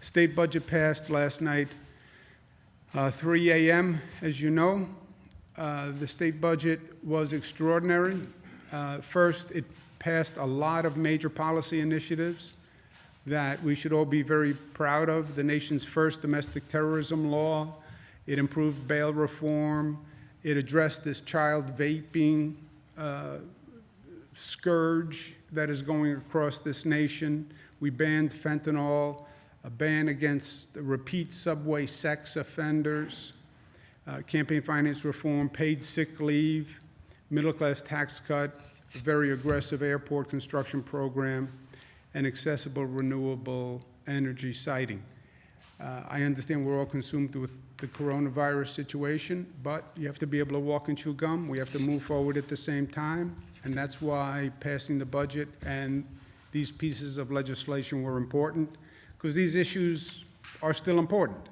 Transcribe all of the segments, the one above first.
State budget passed last night, 3 a.m., as you know. The state budget was extraordinary. First, it passed a lot of major policy initiatives that we should all be very proud of. The nation's first domestic terrorism law. It improved bail reform. It addressed this child vaping scourge that is going across this nation. We banned fentanyl, a ban against repeat subway sex offenders, campaign finance reform, paid sick leave, middle-class tax cut, a very aggressive airport construction program, and accessible renewable energy siting. I understand we're all consumed with the coronavirus situation, but you have to be able to walk and chew gum. We have to move forward at the same time, and that's why passing the budget and these pieces of legislation were important, because these issues are still important.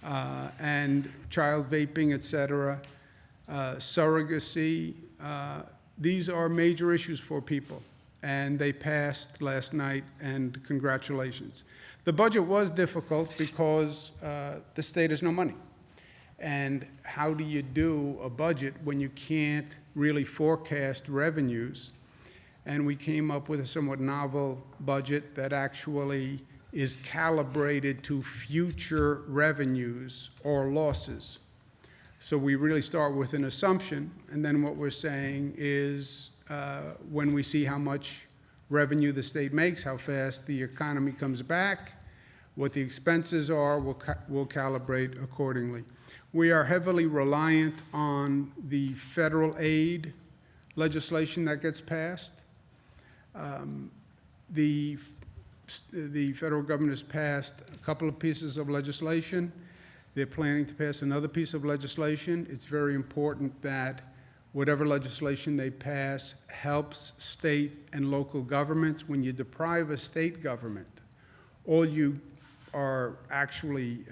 And child vaping, et cetera, surrogacy, these are major issues for people, and they passed last night, and congratulations. The budget was difficult because the state has no money. And how do you do a budget when you can't really forecast revenues? And we came up with a somewhat novel budget that actually is calibrated to future revenues or losses. So we really start with an assumption, and then what we're saying is when we see how much revenue the state makes, how fast the economy comes back, what the expenses are, we'll calibrate accordingly. We are heavily reliant on the federal aid legislation that gets passed. The federal government has passed a couple of pieces of legislation. They're planning to pass another piece of legislation. It's very important that whatever legislation they pass helps state and local governments. When you deprive a state government, all you are actually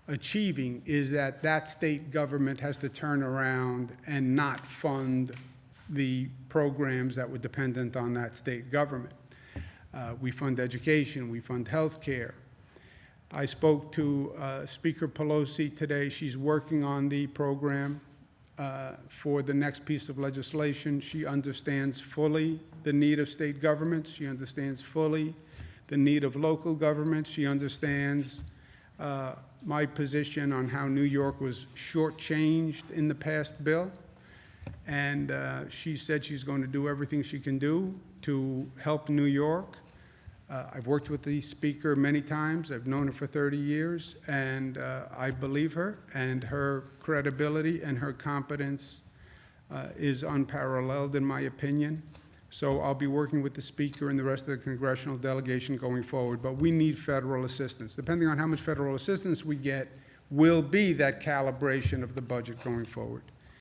achieving is that that state government has to turn around and not fund the programs that were dependent on that state government. We fund education, we fund health care. I spoke to Speaker Pelosi today. She's working on the program for the next piece of legislation. She understands fully the need of state governments. She understands fully the need of local governments. She understands my position on how New York was shortchanged in the past bill. And she said she's going to do everything she can do to help New York. I've worked with the speaker many times. I've known her for 30 years, and I believe her, and her credibility and her competence is unparalleled in my opinion. So I'll be working with the speaker and the rest of the congressional delegation going forward, but we need federal assistance. Depending on how much federal assistance we get will be that calibration of the budget going forward.